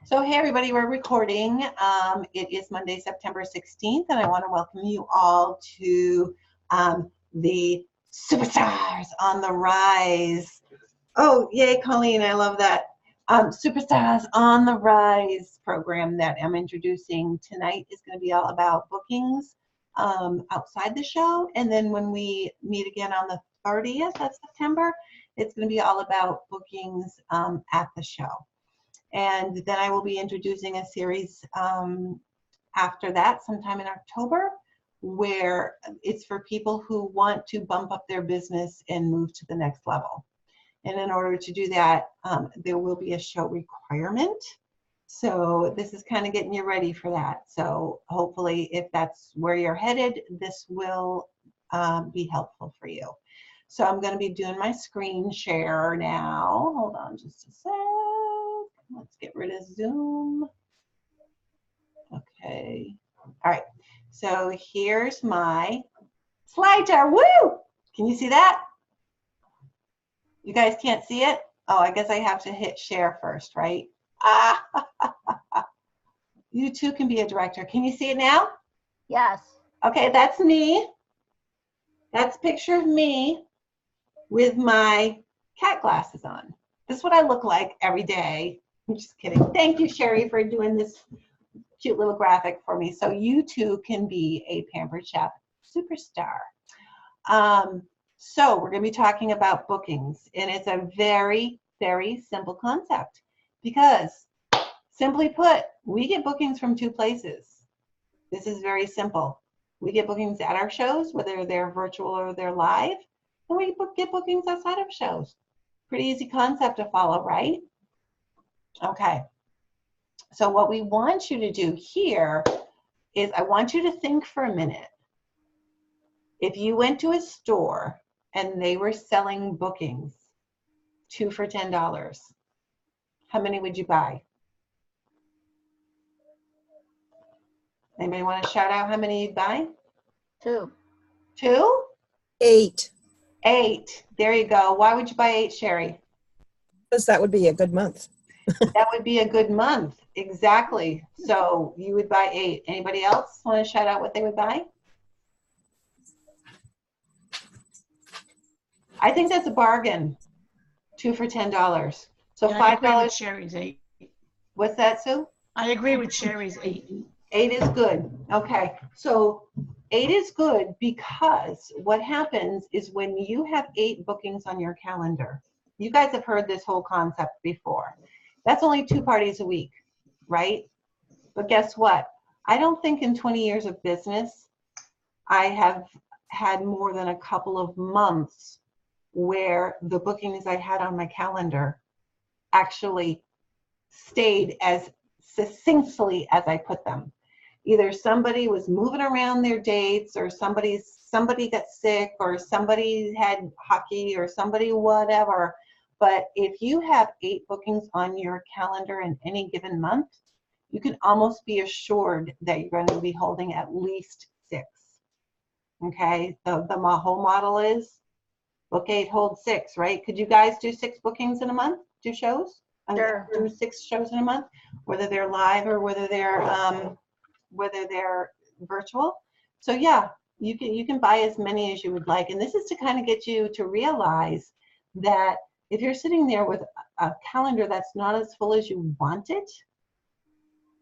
So hey everybody, we're recording. It is Monday, September 16th, and I want to welcome you all to the Superstars on the Rise. Oh, yay, Colleen, I love that. Superstars on the Rise program that I'm introducing tonight is going to be all about bookings outside the show. And then when we meet again on the 30th of September, it's going to be all about bookings at the show. And then I will be introducing a series after that, sometime in October, where it's for people who want to bump up their business and move to the next level. And in order to do that, there will be a show requirement. So this is kind of getting you ready for that. So hopefully, if that's where you're headed, this will be helpful for you. So I'm going to be doing my screen share now. Hold on just a sec. Let's get rid of Zoom. Okay. All right. So here's my slideshow. Woo! Can you see that? You guys can't see it? Oh, I guess I have to hit share first, right? You too can be a director. Can you see it now? Yes. Okay, that's me. That's a picture of me with my cat glasses on. This is what I look like every day. I'm just kidding. Thank you, Sherry, for doing this cute little graphic for me. So you too can be a Pampered Chef superstar. So we're going to be talking about bookings, and it's a very, very simple concept because, simply put, we get bookings from two places. This is very simple. We get bookings at our shows, whether they're virtual or they're live, and we get bookings outside of shows. Pretty easy concept to follow, right? Okay. So what we want you to do here is I want you to think for a minute. If you went to a store and they were selling bookings, 2 for $10, how many would you buy? Anybody want to shout out how many you'd buy? 2. 2? 8. 8. There you go. Why would you buy 8, Sherry? Because that would be a good month. That would be a good month. Exactly. So you would buy 8. Anybody else want to shout out what they would buy? I think that's a bargain. 2 for $10. So Yeah, I agree with $5. Sherry's 8. What's that, Sue? I agree with Sherry's 8. 8 is good. Okay. So 8 is good because what happens is when you have 8 bookings on your calendar, you guys have heard this whole concept before. That's only 2 parties a week, right? But guess what? I don't think in 20 years of business, I have had more than a couple of months where the bookings I had on my calendar actually stayed as succinctly as I put them. Either somebody was moving around their dates, or somebody got sick, or somebody had hockey, or somebody whatever. But if you have 8 bookings on your calendar in any given month, you can almost be assured that you're going to be holding at least 6. Okay, the whole model is book 8, hold 6, right? Could you guys do 6 bookings in a month? Do shows? Sure. Do 6 shows in a month, whether they're live or whether they're virtual. So yeah, you can buy as many as you would like, and this is to kind of get you to realize that if you're sitting there with a calendar that's not as full as you want it,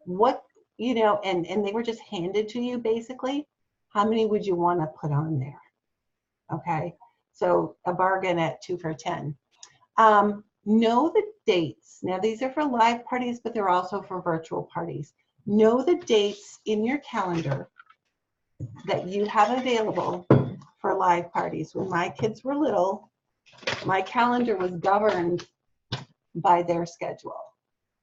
and they were just handed to you basically, how many would you want to put on there? Okay, so a bargain at 2 for 10. Know the dates. Now these are for live parties, but they're also for virtual parties. Know the dates in your calendar that you have available for live parties. When my kids were little, my calendar was governed by their schedule.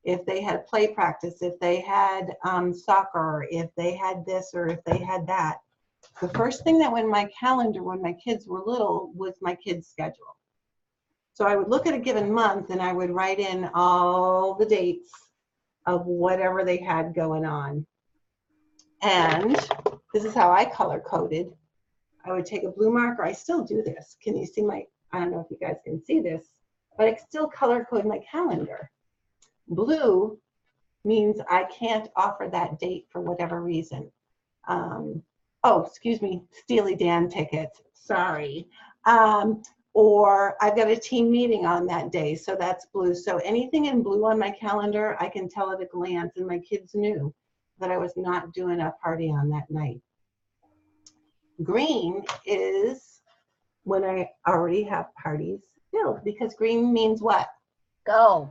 If they had play practice, if they had soccer, if they had this or if they had that, the first thing that went in my calendar when my kids were little was my kids' schedule. So I would look at a given month and I would write in all the dates of whatever they had going on. And this is how I color coded. I would take a blue marker. I still do this. Can you see I don't know if you guys can see this, but I still color code my calendar. Blue means I can't offer that date for whatever reason. Oh, excuse me, Steely Dan tickets, sorry. Or I've got a team meeting on that day, so that's blue. So anything in blue on my calendar, I can tell at a glance, and my kids knew that I was not doing a party on that night. Green is when I already have parties filled, because green means what? Go.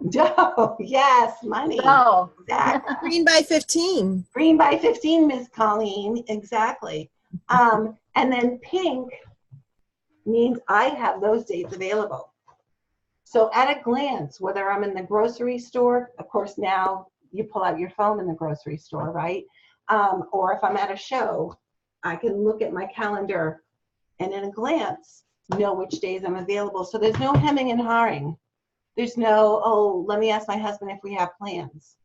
Dough, yes, money. Go. Exactly. Green by 15. Green by 15, Miss Colleen, exactly. And then pink means I have those dates available. So at a glance, whether I'm in the grocery store, of course now you pull out your phone in the grocery store, right? Or if I'm at a show, I can look at my calendar and in a glance know which days I'm available. So there's no hemming and hawing. There's no, oh, let me ask my husband if we have plans.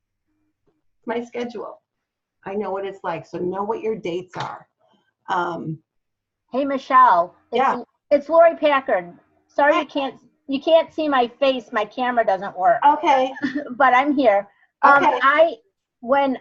It's my schedule. I know what it's like. So know what your dates are. Hey, Michelle. Yeah. It's Lori Packard. Sorry you can't see my face. My camera doesn't work. Okay. But I'm here. Okay. When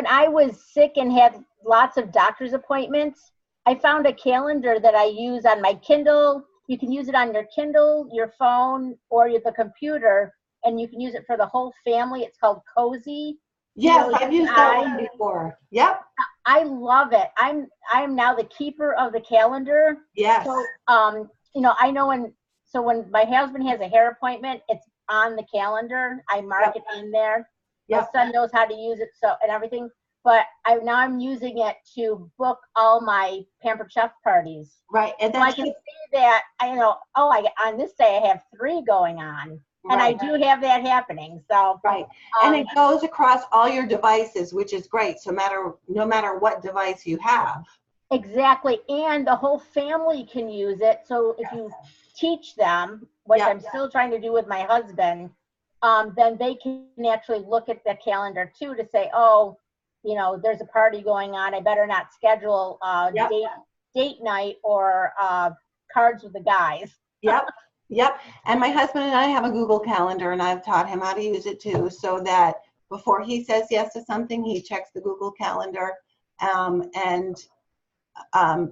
I was sick and had lots of doctor's appointments, I found a calendar that I use on my Kindle. You can use it on your Kindle, your phone, or the computer, and you can use it for the whole family. It's called Cozy. Yes, I've used that one before. Yep. I love it. I'm now the keeper of the calendar. Yes. So I know when my husband has a hair appointment, it's on the calendar. I mark it in there. Yep. My son knows how to use it and everything. But I'm using it to book all my Pampered Chef parties. Right. And so I can see that on this day I have 3 going on. And I do have that happening. So right. And it goes across all your devices, which is great. So no matter what device you have. Exactly. And the whole family can use it. So if you teach them, which I'm still trying to do with my husband, then they can actually look at the calendar too to say, oh, there's a party going on. I better not schedule date night or cards with the guys. Yep. Yep. And my husband and I have a Google Calendar, and I've taught him how to use it too, so that before he says yes to something, he checks the Google Calendar. And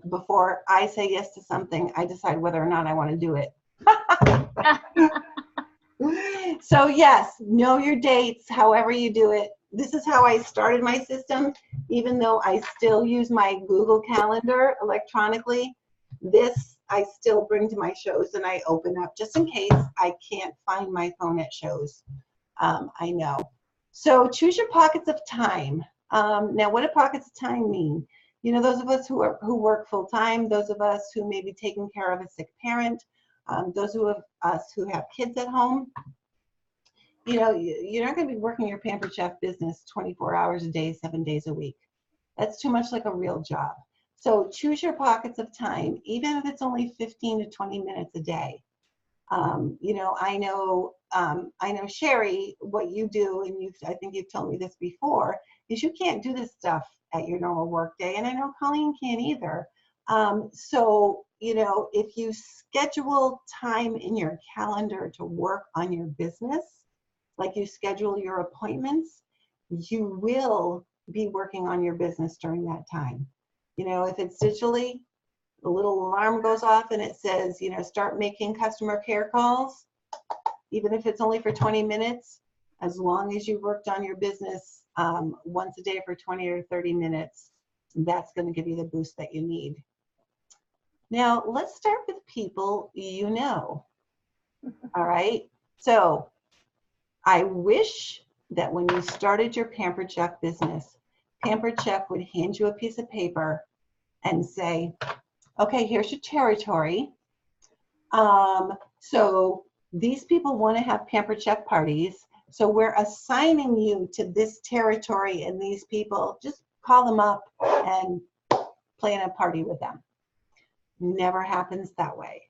before I say yes to something, I decide whether or not I want to do it. So yes, know your dates, however you do it. This is how I started my system, even though I still use my Google Calendar electronically. This I still bring to my shows and I open up just in case I can't find my phone at shows. I know. So choose your pockets of time. Now, what do pockets of time mean? Those of us who work full time, those of us who may be taking care of a sick parent, those of us who have kids at home. You're not going to be working your Pampered Chef business 24 hours a day, 7 days a week. That's too much like a real job. So choose your pockets of time, even if it's only 15 to 20 minutes a day. I know Sherry, what you do, and I think you've told me this before, is you can't do this stuff at your normal work day, and I know Colleen can't either. So, if you schedule time in your calendar to work on your business, like you schedule your appointments, you will be working on your business during that time. If it's digitally, the little alarm goes off and it says, start making customer care calls, even if it's only for 20 minutes, as long as you worked on your business once a day for 20 or 30 minutes, that's going to give you the boost that you need. Now, let's start with people you know. All right. So I wish that when you started your Pampered Chef business, Pampered Chef would hand you a piece of paper and say, okay, here's your territory. So these people want to have Pampered Chef parties. So we're assigning you to this territory and these people. Just call them up and plan a party with them. Never happens that way.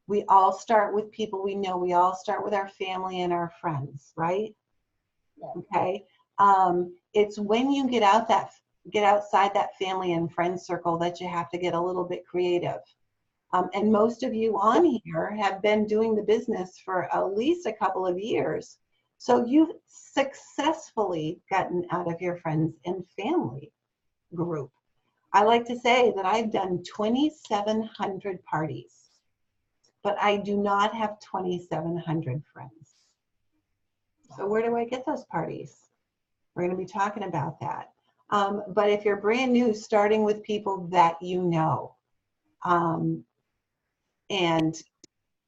We all start with people we know. We all start with our family and our friends, right? Okay. It's when you get outside that family and friend circle that you have to get a little bit creative. And most of you on here have been doing the business for at least a couple of years. So you've successfully gotten out of your friends and family group. I like to say that I've done 2,700 parties, but I do not have 2,700 friends. So where do I get those parties? We're going to be talking about that. But if you're brand new, starting with people that you know, and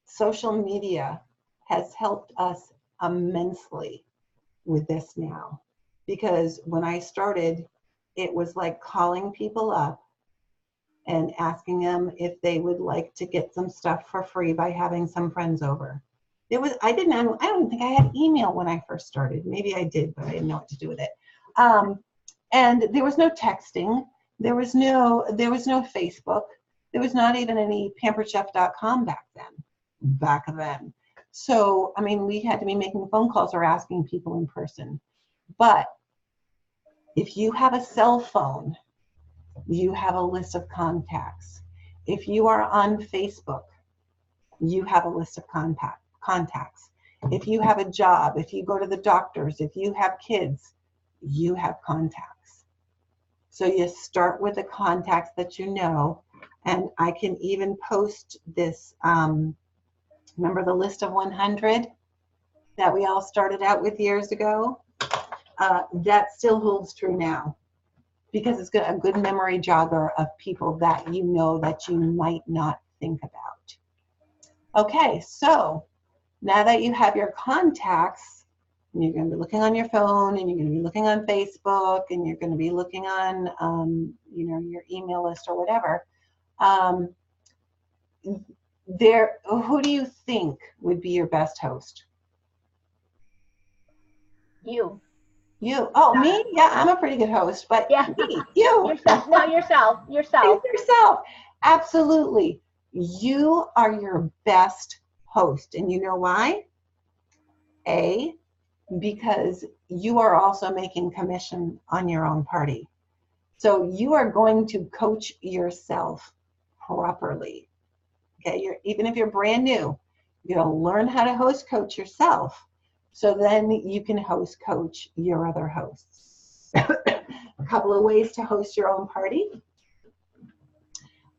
social media has helped us immensely with this now, because when I started, it was like calling people up and asking them if they would like to get some stuff for free by having some friends over. I don't think I had email when I first started. Maybe I did, but I didn't know what to do with it. And there was no texting. There was no Facebook. There was not even any pamperedchef.com back then. So, I mean, we had to be making phone calls or asking people in person. But if you have a cell phone, you have a list of contacts. If you are on Facebook, you have a list of contacts. If you have a job, if you go to the doctors, if you have kids, you have contacts. So you start with the contacts that you know, and I can even post this, remember the list of 100 that we all started out with years ago? That still holds true now, because it's a good memory jogger of people that you know that you might not think about. Okay, so now that you have your contacts, and you're going to be looking on your phone, and you're going to be looking on Facebook, and you're going to be looking on, your email list or whatever. Who do you think would be your best host? You. You. Oh, me? Yeah, I'm a pretty good host, but Yeah. me, you. Yourself. No, yourself. Yourself. Absolutely. You are your best host. And you know why? A, because you are also making commission on your own party. So you are going to coach yourself properly. Okay, even if you're brand new, you're going to learn how to host coach yourself. So then you can host coach your other hosts. A couple of ways to host your own party.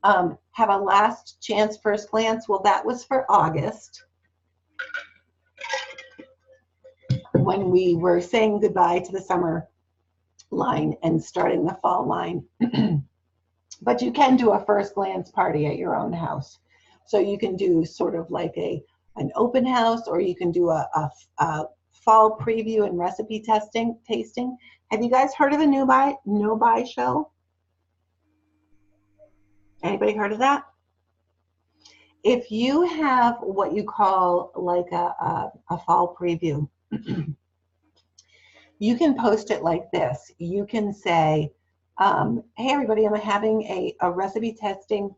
Have a last chance first glance. Well, that was for August, when we were saying goodbye to the summer line and starting the fall line. But you can do a first glance party at your own house. So you can do sort of like an open house, or you can do a fall preview and recipe tasting. Have you guys heard of the No Buy show? Anybody heard of that? If you have what you call like a fall preview, you can post it like this. You can say, hey everybody, I'm having a recipe tasting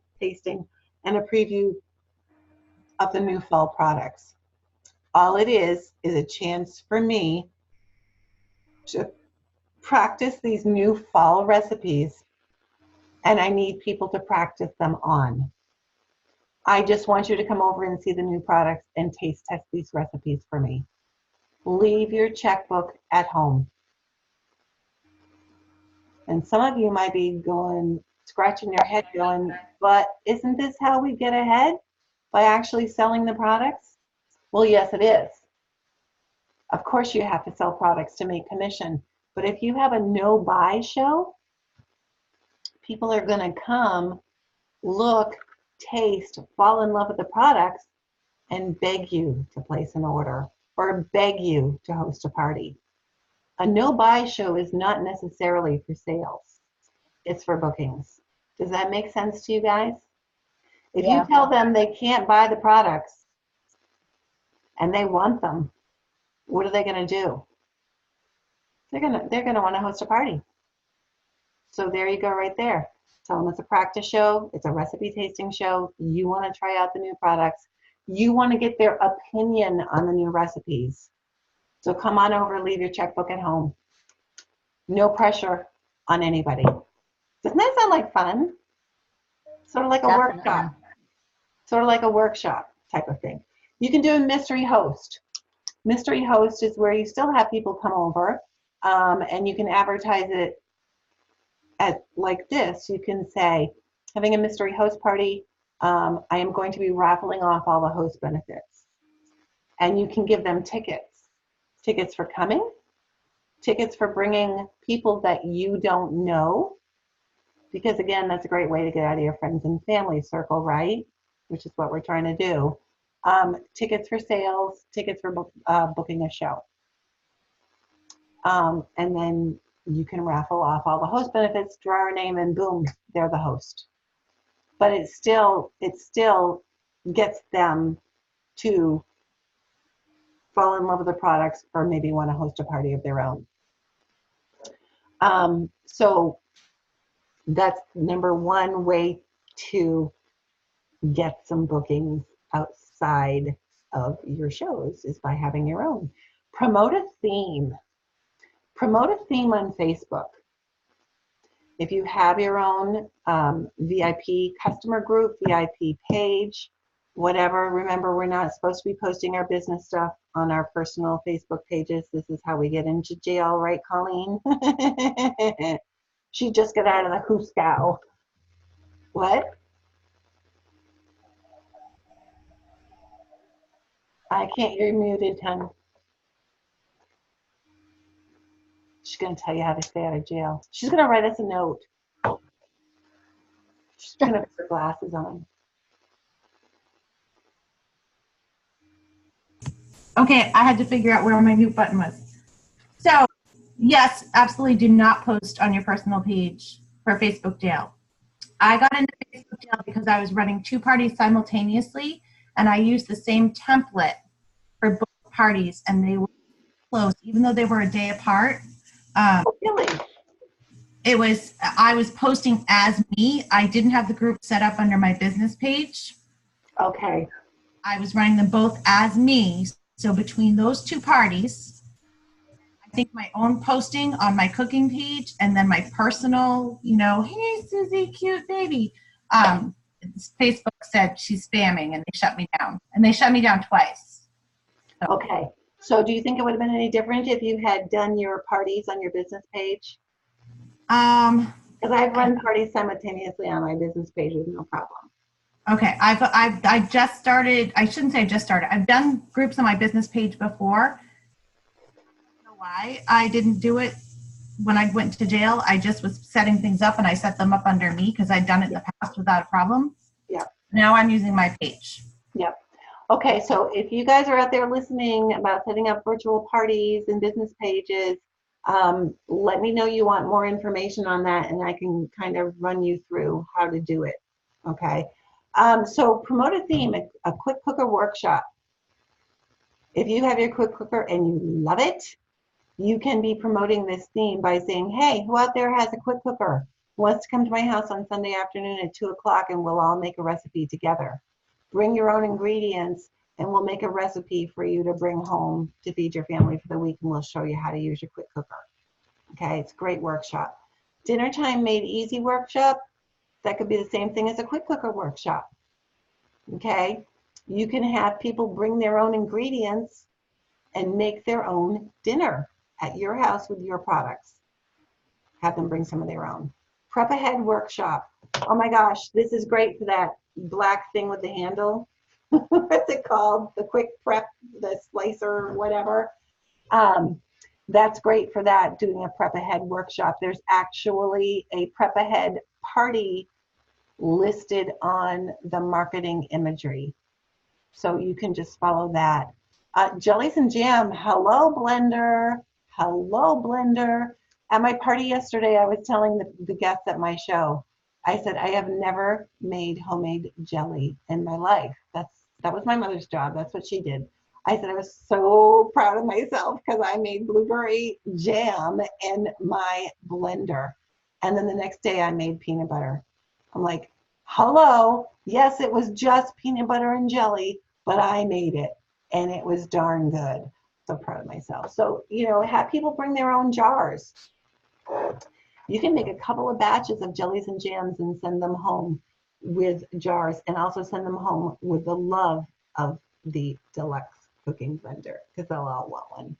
and a preview of the new fall products. All it is a chance for me to practice these new fall recipes, and I need people to practice them on. I just want you to come over and see the new products and taste test these recipes for me. Leave your checkbook at home. And some of you might be scratching your head going, but isn't this how we get ahead? By actually selling the products? Well, yes, it is. Of course you have to sell products to make commission. But if you have a no-buy show, people are going to come, look, taste, fall in love with the products, and beg you to place an order or beg you to host a party. A no-buy show is not necessarily for sales. It's for bookings. Does that make sense to you guys? If you tell them they can't buy the products and they want them, what are they going to do? They're going to want to host a party. So there you go right there. Tell them it's a practice show. It's a recipe tasting show. You want to try out the new products. You want to get their opinion on the new recipes. So come on over, leave your checkbook at home. No pressure on anybody. Doesn't that sound like fun? Sort of like a workshop. sort of like a workshop type of thing. You can do a mystery host. Mystery host is where you still have people come over, and you can advertise it at like this. You can say, having a mystery host party, I am going to be raffling off all the host benefits. And you can give them tickets. Tickets for coming, tickets for bringing people that you don't know. Because again, that's a great way to get out of your friends and family circle, right? Which is what we're trying to do. Tickets for sales, tickets for booking a show. And then you can raffle off all the host benefits, draw a name, and boom, they're the host. But it still gets them to fall in love with the products or maybe want to host a party of their own. So that's number one way to get some bookings outside of your shows is by having your own. Promote a theme. Promote a theme on Facebook. If you have your own VIP customer group, VIP page, whatever, remember we're not supposed to be posting our business stuff on our personal Facebook pages. This is how we get into jail, right, Colleen? She just got out of the hooscow. What? I can't, you're muted, hon. She's going to tell you how to stay out of jail. She's going to write us a note. She's going to put her glasses on. Okay, I had to figure out where my mute button was. So, yes, absolutely do not post on your personal page for Facebook jail. I got into Facebook jail because I was running 2 parties simultaneously, and I used the same template for both parties, and they were close, even though they were a day apart. Really? I was posting as me. I didn't have the group set up under my business page. Okay. I was running them both as me. So between those 2 parties, I think my own posting on my cooking page and then my personal, hey, Susie, cute baby. Facebook said she's spamming and they shut me down. And they shut me down twice. So. Okay. So do you think it would have been any different if you had done your parties on your business page? Because I've run parties simultaneously on my business page with no problem. Okay, I just started. I shouldn't say just started. I've done groups on my business page before. I don't know why I didn't do it when I went to jail. I just was setting things up, and I set them up under me because I'd done it in the past without a problem. Yeah. Now I'm using my page. Yep. Okay, so if you guys are out there listening about setting up virtual parties and business pages, let me know you want more information on that, and I can kind of run you through how to do it. Okay. So promote a theme, a quick cooker workshop. If you have your quick cooker and you love it, you can be promoting this theme by saying, hey, who out there has a quick cooker? Who wants to come to my house on Sunday afternoon at 2 o'clock and we'll all make a recipe together. Bring your own ingredients and we'll make a recipe for you to bring home to feed your family for the week, and we'll show you how to use your quick cooker. Okay, it's a great workshop. Dinner time made easy workshop. That could be the same thing as a quick cooker workshop. Okay, you can have people bring their own ingredients and make their own dinner at your house with your products. Have them bring some of their own. Prep ahead workshop. Oh my gosh, this is great for that black thing with the handle. What's it called? The quick prep, the slicer, whatever. That's great for that, doing a prep ahead workshop. There's actually a prep ahead party listed on the marketing imagery. So you can just follow that. Jellies and jam, hello Blender. Hello Blender. At my party yesterday, I was telling the guests at my show, I said, I have never made homemade jelly in my life. That was my mother's job. That's what she did. I said I was so proud of myself because I made blueberry jam in my blender. And then the next day I made peanut butter. I'm like, hello, yes, it was just peanut butter and jelly, but I made it and it was darn good. So proud of myself. So, have people bring their own jars. You can make a couple of batches of jellies and jams and send them home. with jars, and also send them home with the love of the deluxe cooking blender, because they'll all want one.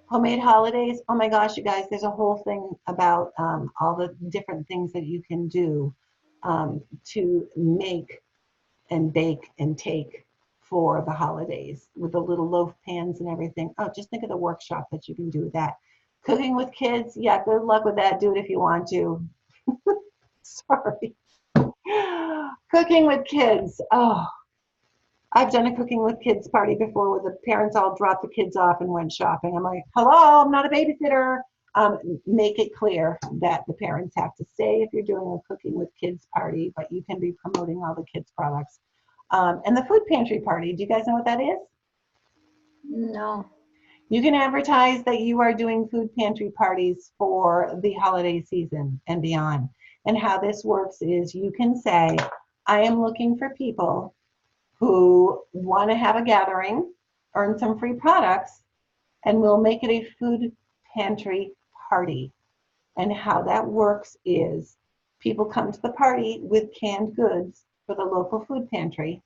Homemade holidays. Oh my gosh, you guys, there's a whole thing about all the different things that you can do to make and bake and take for the holidays with the little loaf pans and everything. Oh, just think of the workshop that you can do with that. Cooking with kids. Yeah, good luck with that. Do it if you want to. Sorry. Cooking with kids. Oh, I've done a cooking with kids party before where the parents all dropped the kids off and went shopping. I'm like, hello, I'm not a babysitter. Make it clear that the parents have to stay if you're doing a cooking with kids party, but you can be promoting all the kids products. And the food pantry party, do you guys know what that is? No. You can advertise that you are doing food pantry parties for the holiday season and beyond. And how this works is you can say, I am looking for people who want to have a gathering, earn some free products, and we'll make it a food pantry party. And how that works is people come to the party with canned goods for the local food pantry,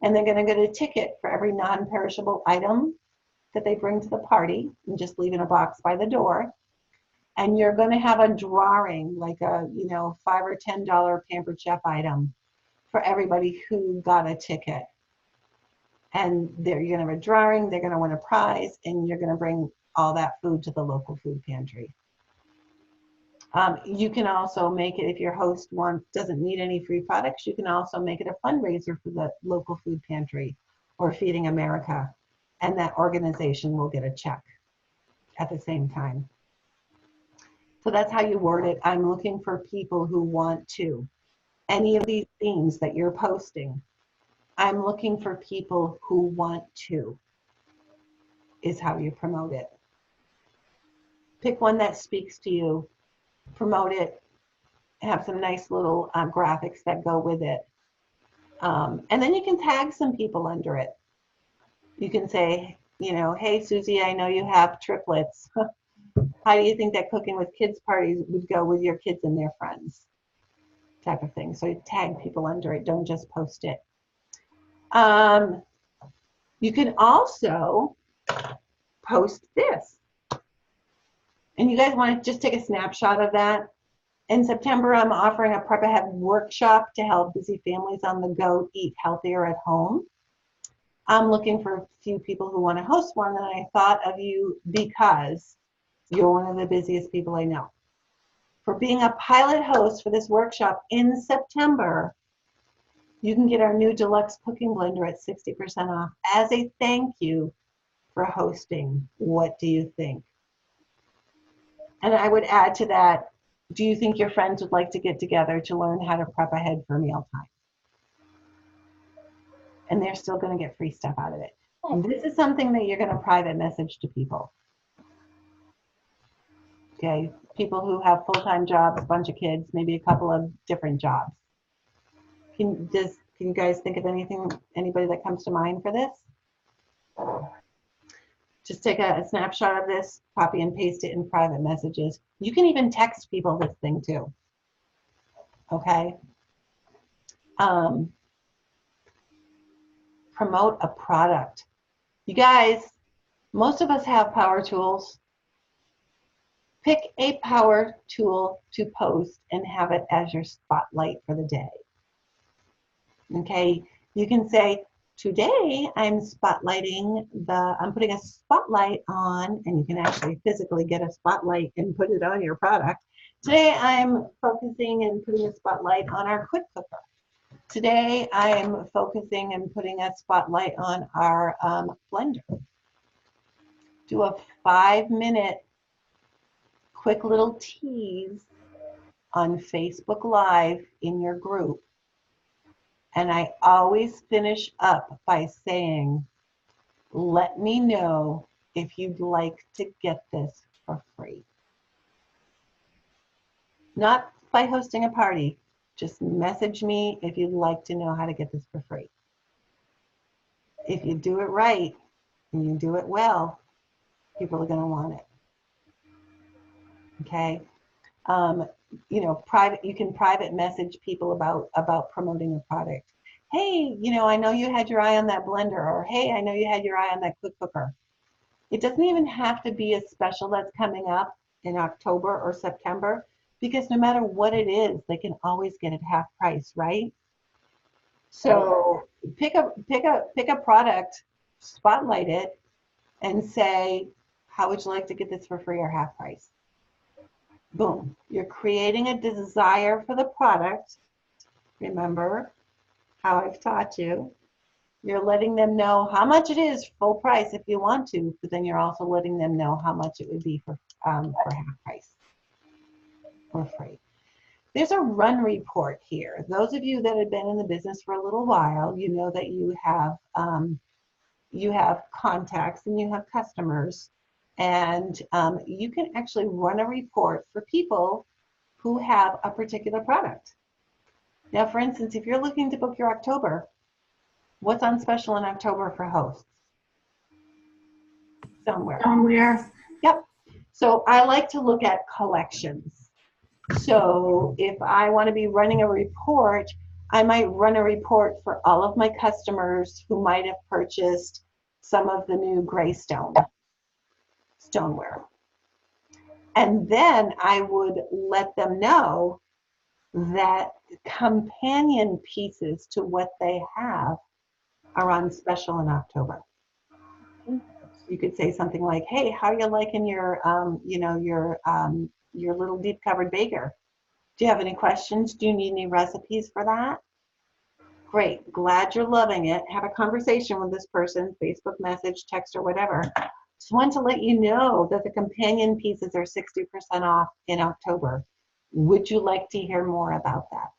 and they're going to get a ticket for every non-perishable item that they bring to the party and just leave in a box by the door. And you're going to have a drawing, like a $5 or $10 Pampered Chef item for everybody who got a ticket. And you're going to have a drawing, they're going to win a prize, and you're going to bring all that food to the local food pantry. You can also make it, if your host doesn't need any free products, you can also make it a fundraiser for the local food pantry or Feeding America, and that organization will get a check at the same time. So that's how you word it. I'm looking for people who want to. Any of these themes that you're posting, I'm looking for people who want to, is how you promote it. Pick one that speaks to you, promote it, have some nice little graphics that go with it. And then you can tag some people under it. You can say, hey, Susie, I know you have triplets. How do you think that cooking with kids parties would go with your kids and their friends? Type of thing. So you tag people under it. Don't just post it. You can also post this. And you guys want to just take a snapshot of that. In September, I'm offering a Prep Ahead workshop to help busy families on the go eat healthier at home. I'm looking for a few people who want to host one, and I thought of you because you're one of the busiest people I know. For being a pilot host for this workshop in September, you can get our new deluxe cooking blender at 60% off as a thank you for hosting. What do you think? And I would add to that, do you think your friends would like to get together to learn how to prep ahead for mealtime? And they're still going to get free stuff out of it. And this is something that you're going to private message to people. Okay, people who have full-time jobs, a bunch of kids, maybe a couple of different jobs. Can you guys think of anybody that comes to mind for this? Just take a snapshot of this, copy and paste it in private messages. You can even text people this thing too. Okay. Promote a product. You guys, most of us have power tools. Pick a power tool to post and have it as your spotlight for the day. Okay, you can say, today I'm putting a spotlight on, and you can actually physically get a spotlight and put it on your product. Today I'm focusing and putting a spotlight on our quick cooker. Today I'm focusing and putting a spotlight on our blender. Do a 5-minute quick little tease on Facebook Live in your group. And I always finish up by saying, let me know if you'd like to get this for free. Not by hosting a party, just message me if you'd like to know how to get this for free. If you do it right and you do it well, people are going to want it. Okay? you can private message people about promoting a product. Hey, I know you had your eye on that blender, or hey, I know you had your eye on that quick cooker. It doesn't even have to be a special that's coming up in October or September, because no matter what it is, they can always get it half price, right? So pick a product, spotlight it, and say, how would you like to get this for free or half price? Boom. You're creating a desire for the product. Remember how I've taught you. You're letting them know how much it is full price if you want to, but then you're also letting them know how much it would be for half price or free. There's a run report here. Those of you that have been in the business for a little while, you know that you have contacts and you have customers, and you can actually run a report for people who have a particular product. Now, for instance, if you're looking to book your October, what's on special in October for hosts? Somewhere. Yep. So I like to look at collections. So if I want to be running a report, I might run a report for all of my customers who might have purchased some of the new Greystone stoneware. And then I would let them know that companion pieces to what they have are on special in October. You could say something like, hey, how are you liking your little deep covered baker? Do you have any questions? Do you need any recipes for that? Great, glad you're loving it. Have a conversation with this person, Facebook message, text, or whatever. Just want to let you know that the companion pieces are 60% off in October. Would you like to hear more about that?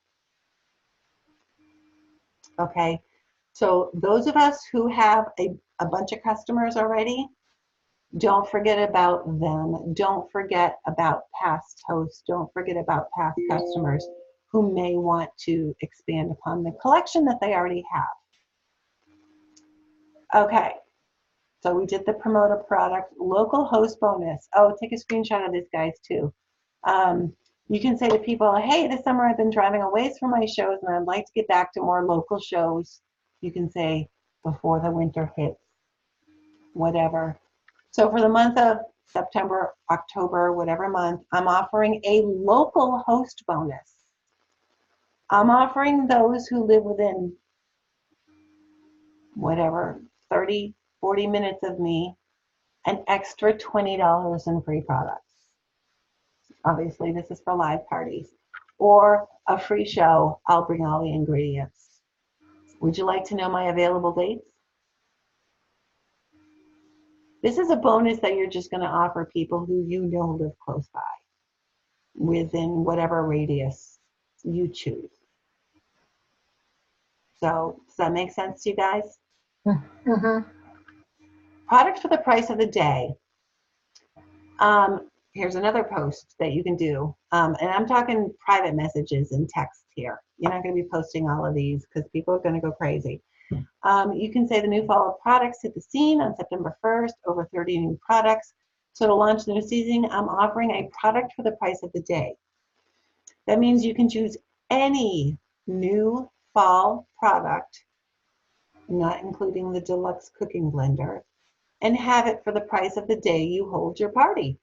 Okay, so those of us who have a bunch of customers already, don't forget about them. Don't forget about past hosts. Don't forget about past customers who may want to expand upon the collection that they already have. Okay, so we did the promote a product, local host bonus. Oh, take a screenshot of this, guys, too. You can say to people, hey, this summer I've been driving away from my shows and I'd like to get back to more local shows. You can say before the winter hits, whatever. So for the month of September, October, whatever month, I'm offering a local host bonus. I'm offering those who live within whatever, 30, 40 minutes of me, an extra $20 in free products. Obviously, this is for live parties. Or a free show, I'll bring all the ingredients. Would you like to know my available dates? This is a bonus that you're just going to offer people who you know live close by, within whatever radius you choose. So, does that make sense to you guys? Mm-hmm. Products for the price of the day. Here's another post that you can do. And I'm talking private messages and text here. You're not going to be posting all of these because people are going to go crazy. You can say the new fall of products hit the scene on September 1st, over 30 new products. So to launch the new season, I'm offering a product for the price of the day. That means you can choose any new fall product, not including the deluxe cooking blender, and have it for the price of the day you hold your party.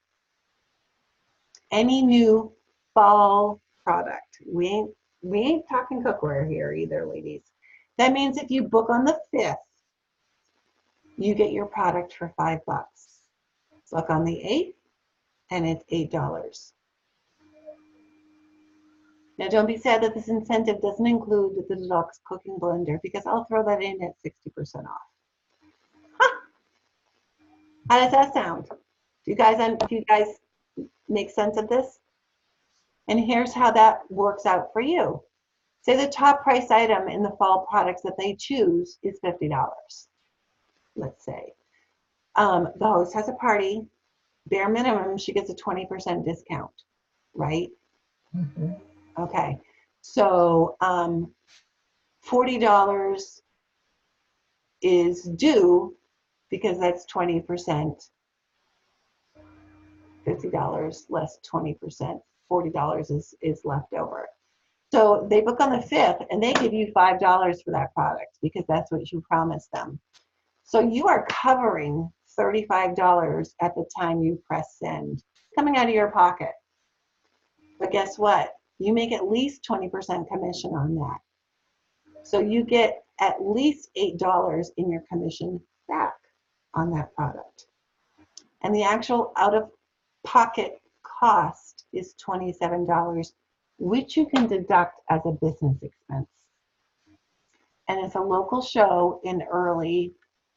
Any new fall product. We ain't talking cookware here either, ladies. That means if you book on the 5th, you get your product for $5. Book on the 8th, and it's $8. Now, don't be sad that this incentive doesn't include the deluxe cooking blender, because I'll throw that in at 60% off. Huh. How does that sound? Do you guys make sense of this? And here's how that works out for you. Say the top price item in the fall products that they choose is $50. Let's say. The host has a party. Bare minimum, she gets a 20% discount, right? Mm-hmm. Okay. So $40 is due because that's 20%. $50 less 20%, $40 is left over. So they book on the 5th and they give you $5 for that product because that's what you promised them. So you are covering $35 at the time you press send, coming out of your pocket. But guess what? You make at least 20% commission on that. So you get at least $8 in your commission back on that product. And the actual out-of-pocket cost is $27, which you can deduct as a business expense. And it's a local show in early,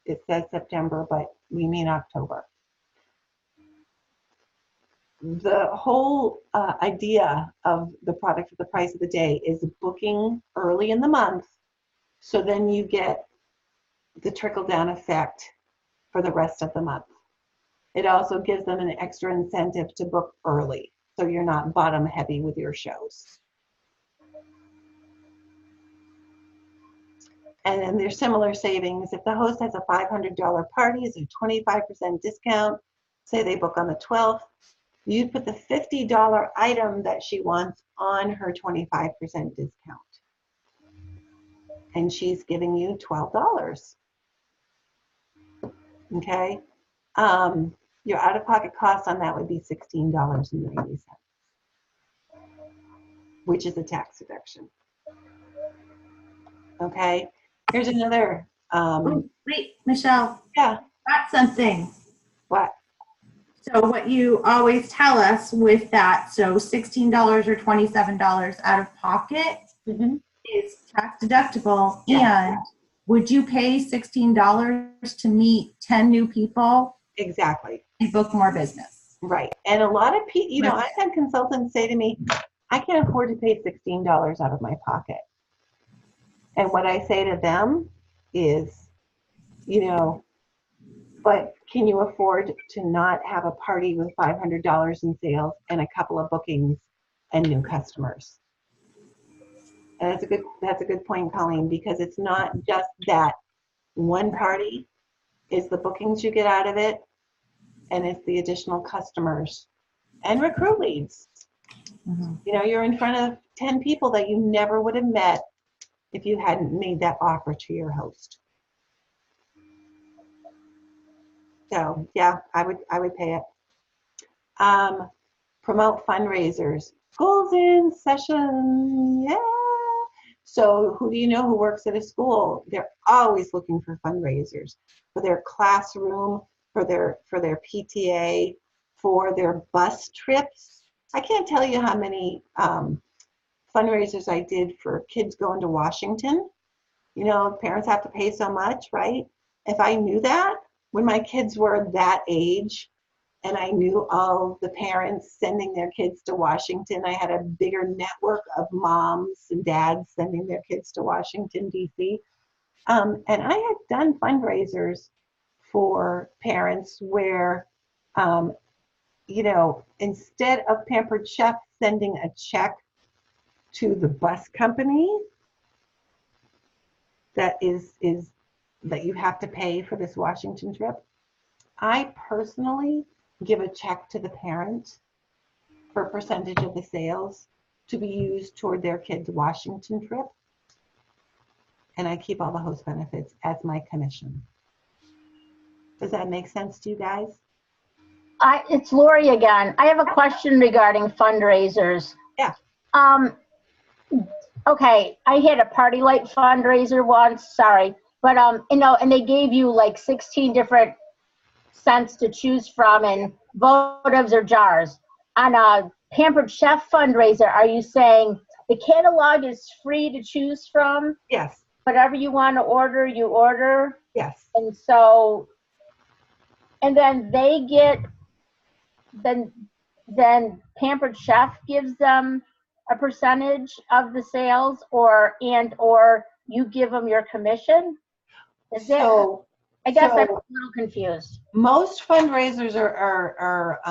it says September, but we mean October. The whole idea of the product at the price of the day is booking early in the month, so then you get the trickle-down effect for the rest of the month. It also gives them an extra incentive to book early, so you're not bottom heavy with your shows. And then there's similar savings. If the host has a $500 party, it's a 25% discount. Say they book on the 12th, you put the $50 item that she wants on her 25% discount. And she's giving you $12. Okay? Your out-of-pocket cost on that would be $16.90, which is a tax deduction. Okay? Here's another. Wait, Michelle, Yeah. that's something. What? So what you always tell us with that, so $16 or $27 out of pocket Mm-hmm. is tax deductible. Yeah. And would you pay $16 to meet 10 new people Exactly. and book more business? Right. And a lot of people, you know, I've had consultants say to me, I can't afford to pay $16 out of my pocket. And what I say to them is, you know, but can you afford to not have a party with $500 in sales and a couple of bookings and new customers? And that's a good point, Colleen, because it's not just that one party, is the bookings you get out of it, and it's the additional customers and recruit leads. Mm-hmm. You know, you're in front of 10 people that you never would have met if you hadn't made that offer to your host. So yeah, I would pay it. Promote fundraisers. Schools in session, yeah. So who do you know who works at a school? They're always looking for fundraisers for their classroom, for their PTA, for their bus trips. I can't tell you how many fundraisers I did for kids going to Washington. You know, parents have to pay so much, right? If I knew that when my kids were that age, and I knew all the parents sending their kids to Washington, I had a bigger network of moms and dads sending their kids to Washington, D.C. And I had done fundraisers for parents where, you know, instead of Pampered Chef sending a check to the bus company that that you have to pay for this Washington trip, I personally give a check to the parent for a percentage of the sales to be used toward their kid's Washington trip. And I keep all the host benefits as my commission. Does that make sense to you guys? It's Lori again. I have a question regarding fundraisers. Yeah. Okay, I had a Party Light fundraiser once, sorry. But, you know, and they gave you like 16 different scents to choose from and votives or jars. On a Pampered Chef fundraiser, are you saying the catalog is free to choose from? Yes. Whatever you want to order, you order? Yes. And so, and then they get, then Pampered Chef gives them a percentage of the sales, or you give them your commission? Is that, So I guess I'm a so little confused. most fundraisers are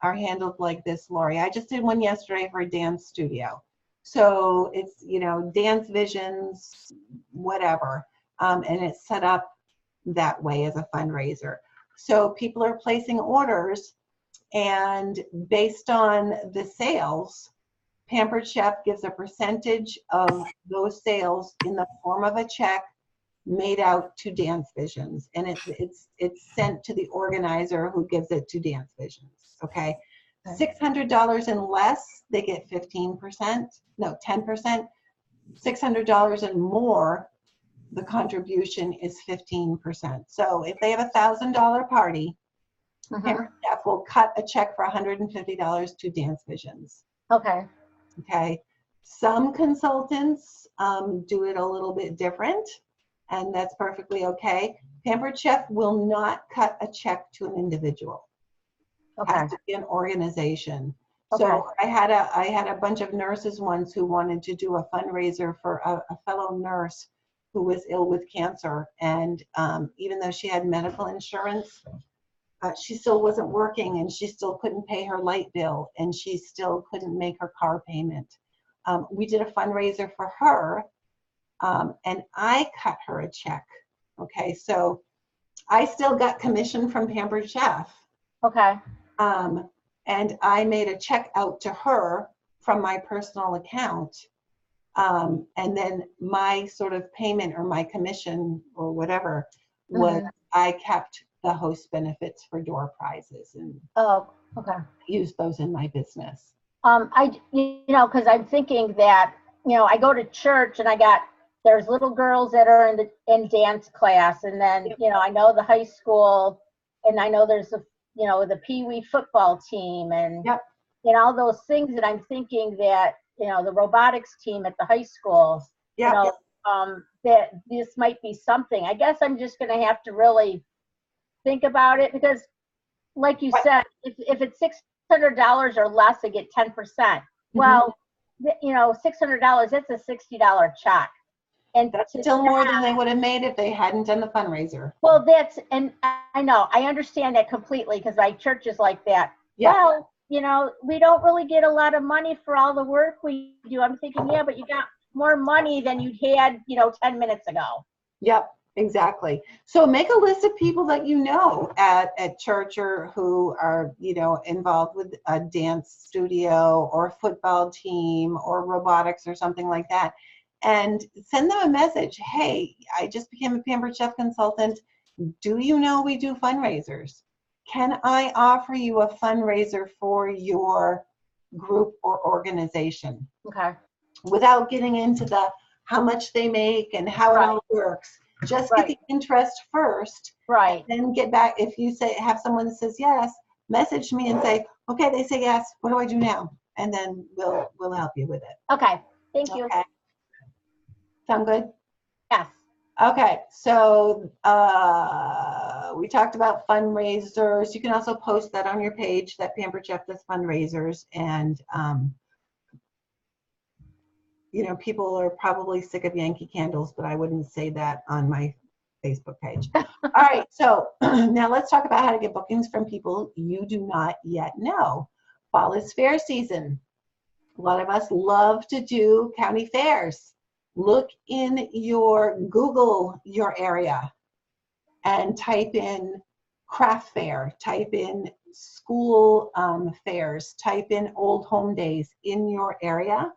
handled like this, Lori. I just did one yesterday for a dance studio. So it's, you know, Dance Visions, whatever, and it's set up that way as a fundraiser. So people are placing orders, And based on the sales, Pampered Chef gives a percentage of those sales in the form of a check made out to Dance Visions, and it's sent to the organizer who gives it to Dance Visions. Okay, $600 and less, they get 15%. No, 10%. $600 and more, the contribution is 15%. So if they have $1,000 party, Pampered Chef will cut a check for $150 to Dance Visions. Okay. Okay. Some consultants do it a little bit different, and that's perfectly okay. Pampered Chef will not cut a check to an individual. It Okay. has to be an organization. Okay. So I had a bunch of nurses once who wanted to do a fundraiser for a fellow nurse who was ill with cancer, and even though she had medical insurance, she still wasn't working, and she still couldn't pay her light bill, and she still couldn't make her car payment. We did a fundraiser for her, and I cut her a check. Okay, so I still got commission from Pampered Chef. Okay. And I made a check out to her from my personal account. And then my sort of payment or my commission or whatever was I kept the host benefits for door prizes and Oh, okay. used those in my business. Because I'm thinking that, I go to church and there's little girls that are in dance class, and then, I know the high school, and I know there's the Pee Wee football team, and all those things, and I'm thinking that, the robotics team at the high school, that this might be something. I guess I'm just going to have to really think about it, because like you said, if it's $600 or less, I get 10%. Well, $600, that's a $60 check. And that's still more than they would have made if they hadn't done the fundraiser. Well, and I know, I understand that completely, because my church is like that. Yeah. Well, we don't really get a lot of money for all the work we do. I'm thinking, yeah, but you got more money than you had, 10 minutes ago. Yep, exactly. So make a list of people that you know at church or who are, involved with a dance studio or a football team or robotics or something like that. And send them a message. Hey, I just became a Pampered Chef consultant. Do you know we do fundraisers? Can I offer you a fundraiser for your group or organization? Okay. Without getting into the how much they make and how it all works. Just get the interest first. Right. And then get back. If you have someone that says yes, message me and say, okay, they say yes. What do I do now? And then we'll help you with it. Okay. Thank you. Okay. Sound good? Yes. Okay, so we talked about fundraisers. You can also post that on your page, that Pampered Chef does fundraisers, and people are probably sick of Yankee Candles, but I wouldn't say that on my Facebook page. All right, so now let's talk about how to get bookings from people you do not yet know. Fall is fair season. A lot of us love to do county fairs. Look in Google your area and type in craft fair, type in school fairs, type in old home days in your area,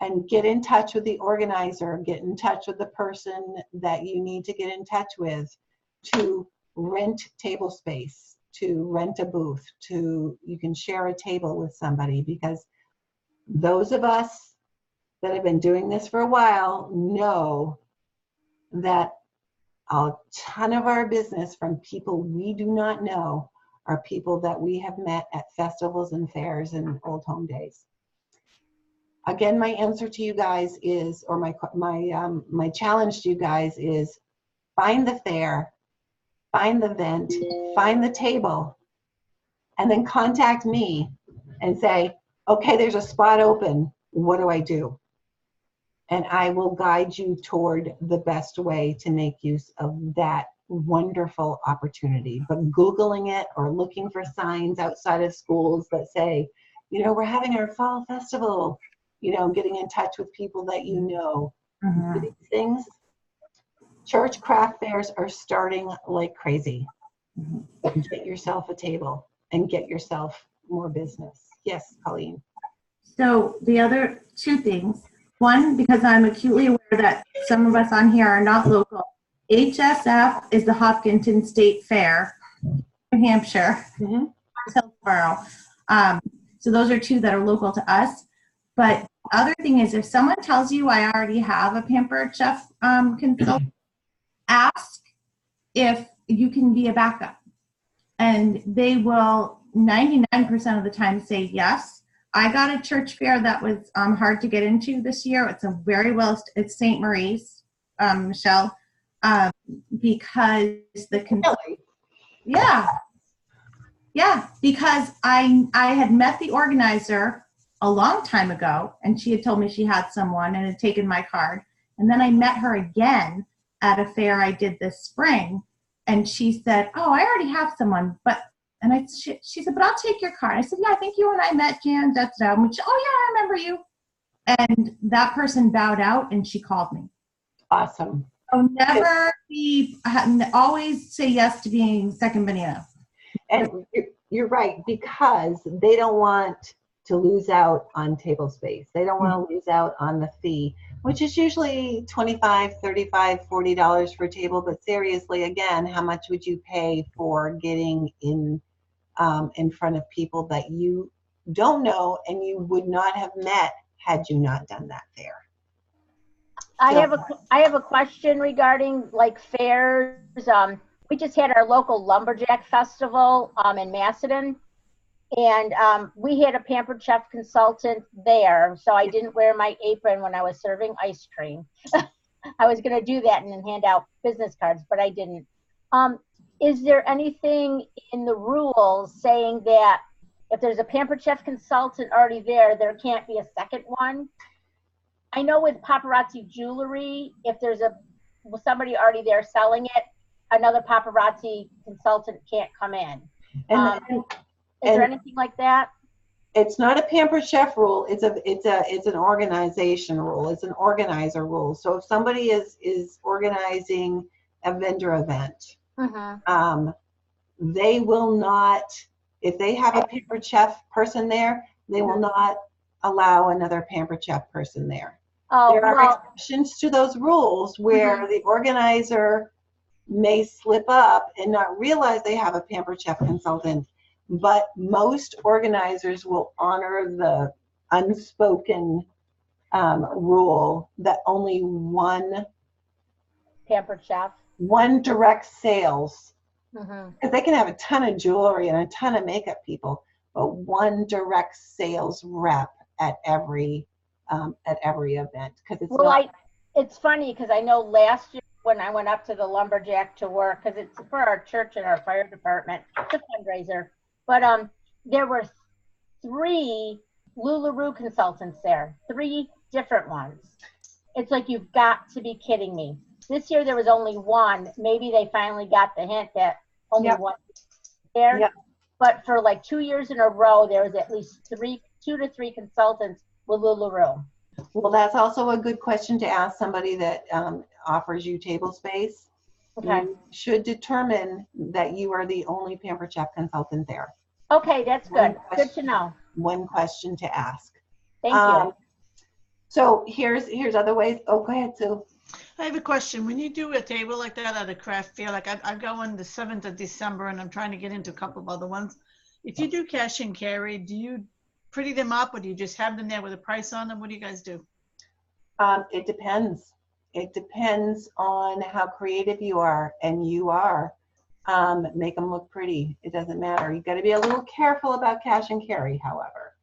and get in touch with the organizer, get in touch with the person that you need to get in touch with to rent table space, to rent a booth, you can share a table with somebody, because those of us that have been doing this for a while know that a ton of our business from people we do not know are people that we have met at festivals and fairs and old home days. Again, my answer to you guys is, or my challenge to you guys is, find the fair, find the event, find the table, and then contact me and say, okay, there's a spot open. What do I do? And I will guide you toward the best way to make use of that wonderful opportunity. But Googling it or looking for signs outside of schools that say, we're having our fall festival, getting in touch with people that you know. These things, church craft fairs are starting like crazy. Get yourself a table and get yourself more business. Yes, Colleen. So the other two things, one, because I'm acutely aware that some of us on here are not local, HSF is the Hopkinton State Fair, New Hampshire, Hillsborough. So those are two that are local to us. But the other thing is, if someone tells you I already have a Pampered Chef consultant, ask if you can be a backup. And they will 99% of the time say yes. I got a church fair that was hard to get into this year. It's a very well, it's St. Marie's, Michelle, because because I had met the organizer a long time ago, and she had told me she had someone and had taken my card. And then I met her again at a fair I did this spring, and she said, "Oh, I already have someone," she said, "But I'll take your card." I said, "Yeah, I think you and I met, Jan." That's that. Oh yeah, I remember you. And that person bowed out, and she called me. Awesome. So always say yes to being second banana. And you're right, because they don't want to lose out on table space. They don't want to lose out on the fee, which is usually $25, $35, $40 for a table. But seriously, again, how much would you pay for getting in front of people that you don't know and you would not have met had you not done that fair? I have a question regarding like fairs. We just had our local lumberjack festival in Macedon, and we had a Pampered Chef consultant there. So I didn't wear my apron when I was serving ice cream. I was going to do that and then hand out business cards, but I didn't. Is there anything in the rules saying that if there's a Pampered Chef consultant already there, there can't be a second one? I know with paparazzi jewelry, if there's somebody already there selling it, another paparazzi consultant can't come in. Is there anything like that? It's not a Pampered Chef rule. It's an organization rule. It's an organizer rule. So if somebody is organizing a vendor event, they will not, if they have a Pampered Chef person there, they will not allow another Pampered Chef person there. There are exceptions to those rules where the organizer may slip up and not realize they have a Pampered Chef consultant, but most organizers will honor the unspoken rule that only one Pampered Chef, one direct sales, because they can have a ton of jewelry and a ton of makeup people, but one direct sales rep at every event, because it's funny because I know last year when I went up to the lumberjack to work, because it's for our church and our fire department, it's a fundraiser, but there were 3 LuLaRoe consultants there, 3 different ones. It's like, you've got to be kidding me. This year there was only 1. Maybe they finally got the hint that only 1 there. Yep. But for like 2 years in a row, there was at least 2 to 3 consultants with LuLaRoe. Well, that's also a good question to ask somebody that offers you table space. Okay. You should determine that you are the only Pampered Chef consultant there. Okay, that's good. Good to know. One question to ask. Thank you. So here's other ways. Oh, go ahead, Sue. I have a question. When you do a table like that at a craft fair, like I go on the 7th of December and I'm trying to get into a couple of other ones. If you do cash and carry, do you pretty them up or do you just have them there with a price on them? What do you guys do? It depends. It depends on how creative you are, and you are. Make them look pretty. It doesn't matter. You got to be a little careful about cash and carry, however.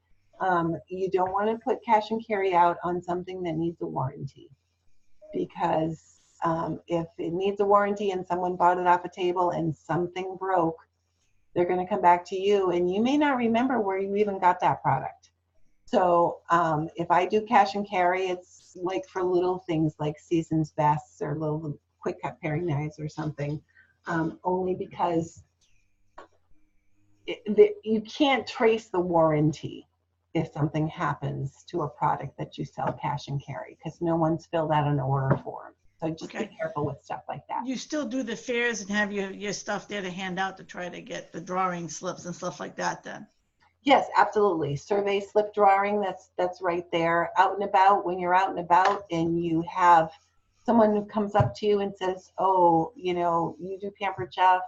You don't want to put cash and carry out on something that needs a warranty, because if it needs a warranty and someone bought it off a table and something broke, they're going to come back to you and you may not remember where you even got that product. So if I do cash and carry, it's like for little things like Season's Best or little quick cut paring knives or something, only because you can't trace the warranty if something happens to a product that you sell cash and carry, because no one's filled out an order form. So just Okay. be careful with stuff like that. You still do the fairs and have your stuff there to hand out to try to get the drawing slips and stuff like that then? Yes, absolutely. Survey slip drawing, that's right there. Out and about, when you're out and about and you have someone who comes up to you and says, oh, you know, you do Pampered Chef.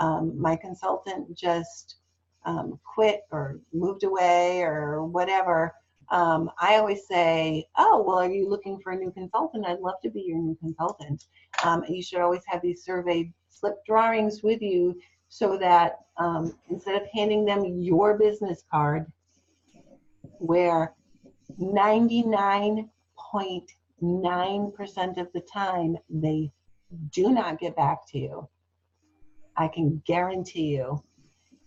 My consultant just quit or moved away or whatever. I always say, oh, well, are you looking for a new consultant? I'd love to be your new consultant. You should always have these survey slip drawings with you so that instead of handing them your business card, where 99.9% of the time they do not get back to you, I can guarantee you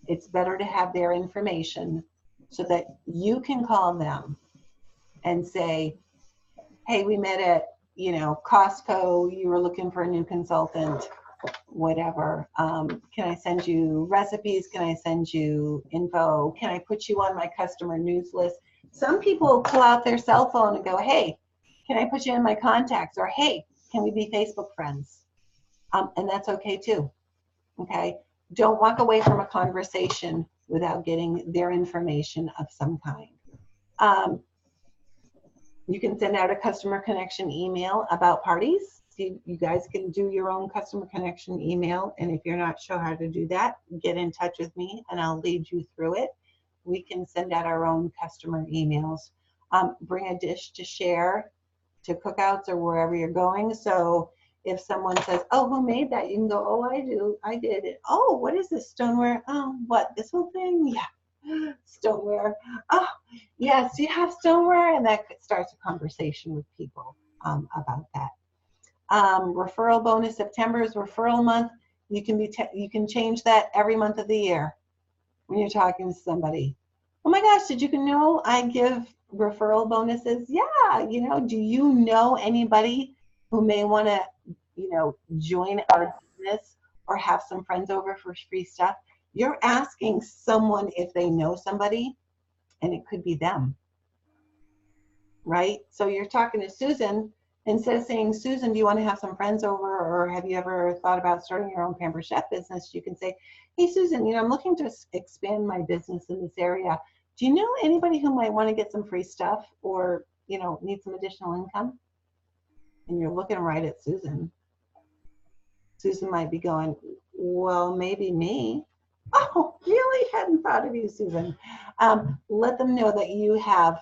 it's better to have their information so that you can call them and say, hey, we met at, you know, Costco, you were looking for a new consultant, whatever. Can I send you recipes? Can I send you info? Can I put you on my customer news list? Some people pull out their cell phone and go, hey, can I put you in my contacts? Or hey, can we be Facebook friends? And that's okay too, okay? Don't walk away from a conversation without getting their information of some kind. You can send out a customer connection email about parties. You guys can do your own customer connection email. And if you're not sure how to do that, get in touch with me and I'll lead you through it. We can send out our own customer emails. Bring a dish to share to cookouts or wherever you're going. So if someone says, oh, who made that? You can go, oh, I did it. Oh, what is this stoneware? Oh, what, this whole thing? Yeah, stoneware. Oh, yes, you have stoneware. And that starts a conversation with people about that. Referral bonus, September is referral month. You can change that every month of the year when you're talking to somebody. Oh my gosh, did you know I give referral bonuses? Yeah, you know, do you know anybody who may want to, you know, join our business or have some friends over for free stuff? You're asking someone if they know somebody, and it could be them, right? So you're talking to Susan. Instead of saying, Susan, do you want to have some friends over, or have you ever thought about starting your own Pampered Chef business? You can say, hey, Susan, you know, I'm looking to expand my business in this area. Do you know anybody who might want to get some free stuff or, you know, need some additional income? And you're looking right at Susan. Susan might be going, well, maybe me. Oh, really? Hadn't thought of you, Susan. Let them know that you have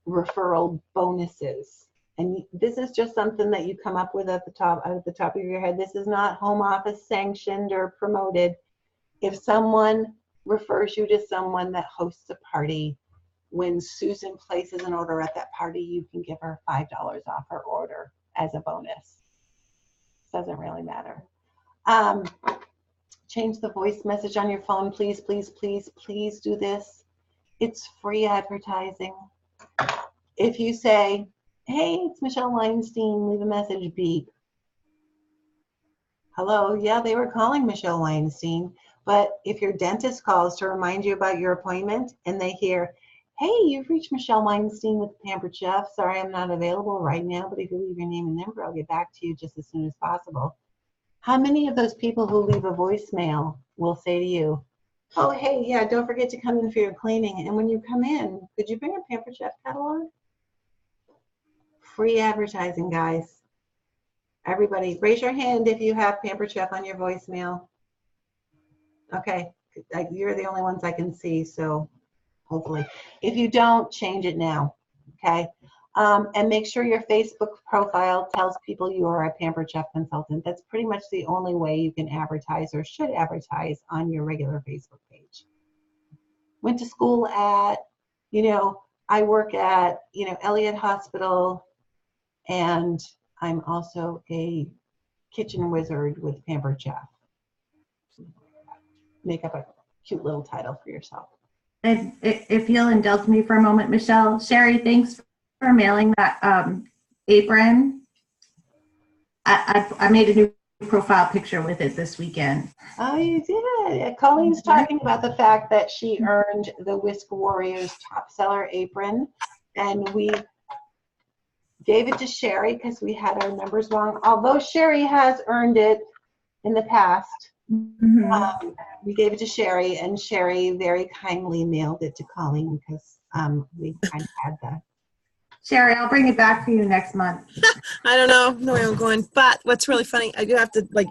referral bonuses. And this is just something that you come up with at the top of your head. This is not home office sanctioned or promoted. If someone refers you to someone that hosts a party, when Susan places an order at that party, you can give her $5 off her order as a bonus. Doesn't really matter. Change the voice message on your phone. Please, please, please, please do this. It's free advertising. If you say, hey, it's Michelle Weinstein, leave a message, beep. Hello, yeah, they were calling Michelle Weinstein, but if your dentist calls to remind you about your appointment and they hear, hey, you've reached Michelle Weinstein with Pampered Chef. Sorry, I'm not available right now, but if you leave your name and number, I'll get back to you just as soon as possible. How many of those people who leave a voicemail will say to you, oh, hey, yeah, don't forget to come in for your cleaning. And when you come in, could you bring a Pampered Chef catalog? Free advertising, guys. Everybody, raise your hand if you have Pampered Chef on your voicemail. Okay, you're the only ones I can see, so hopefully. If you don't, change it now, okay? And make sure your Facebook profile tells people you are a Pampered Chef consultant. That's pretty much the only way you can advertise or should advertise on your regular Facebook page. Went to school at, you know, I work at, you know, Elliott Hospital, and I'm also a kitchen wizard with Pampered Chef. Make up a cute little title for yourself. If you'll indulge me for a moment, Michelle. Sherry, thanks for mailing that apron. I made a new profile picture with it this weekend. Oh, you did. Colleen's talking about the fact that she earned the Whisk Warriors top seller apron, and we gave it to Sherry because we had our numbers wrong. Although Sherry has earned it in the past, we gave it to Sherry, and Sherry very kindly mailed it to Colleen because we kind of had that. Sherry, I'll bring it back for you next month. I don't know where I'm going, but what's really funny, I do have to like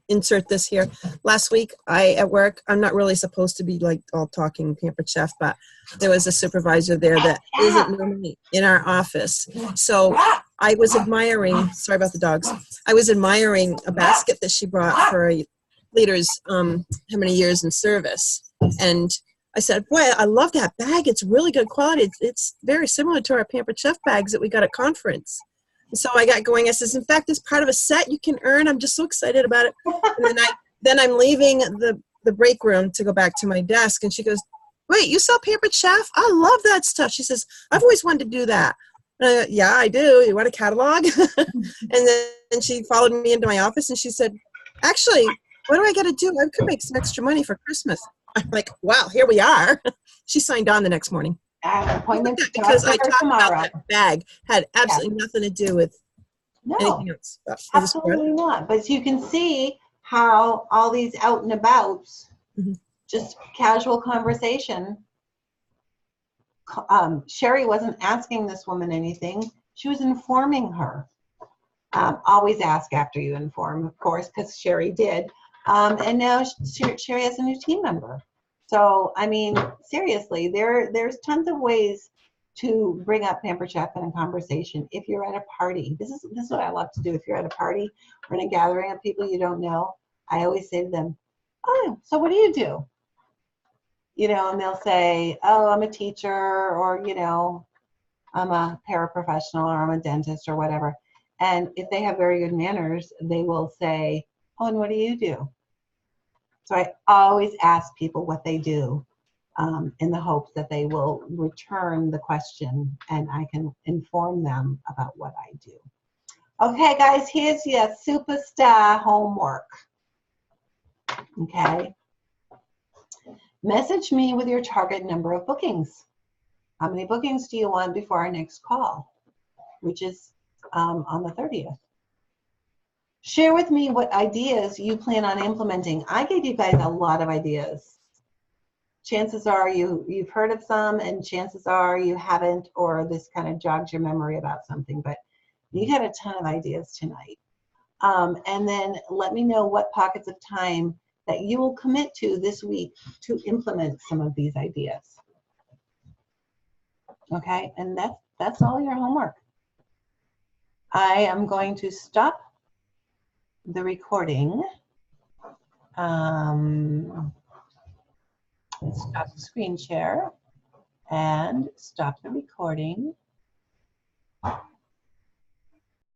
insert this here. Last week, at work, I'm not really supposed to be like all talking Pampered Chef, but there was a supervisor there that isn't normally in our office. So I was admiring, sorry about the dogs, I was admiring a basket that she brought for a leader's how many years in service. And I said, boy, I love that bag. It's really good quality. It's very similar to our Pampered Chef bags that we got at conference. And so I got going. I says, in fact, it's part of a set you can earn. I'm just so excited about it. And then I'm leaving the break room to go back to my desk. And she goes, wait, you sell Pampered Chef? I love that stuff. She says, I've always wanted to do that. Yeah, I do. You want a catalog? And then she followed me into my office and she said, actually, what do I got to do? I could make some extra money for Christmas. I'm like, wow, here we are. She signed on the next morning. Appointment Because I for talked tomorrow. about that bag had absolutely nothing to do with No, anything else. But I just brought it. absolutely not. But you can see how all these out and abouts, Mhm. just casual conversation. Sherry wasn't asking this woman anything. She was informing her. Always ask after you inform, of course, because Sherry did. And now Sherry has a new team member. So, I mean, seriously, there's tons of ways to bring up Pampered Chef in a conversation. If you're at a party, this is what I love to do. If you're at a party or in a gathering of people you don't know, I always say to them, oh, so what do you do? You know, and they'll say, oh, I'm a teacher, or, you know, I'm a paraprofessional, or I'm a dentist, or whatever. And if they have very good manners, they will say, oh, and what do you do? So I always ask people what they do in the hopes that they will return the question and I can inform them about what I do. Okay, guys, here's your superstar homework. Okay. Message me with your target number of bookings. How many bookings do you want before our next call, which is on the 30th? Share with me what ideas you plan on implementing. I gave you guys a lot of ideas. Chances are you've heard of some, and chances are you haven't, or this kind of jogs your memory about something, but you got a ton of ideas tonight. And then let me know what pockets of time that you will commit to this week to implement some of these ideas. Okay, and that's all your homework. I am going to stop the recording. Stop the screen share and stop the recording.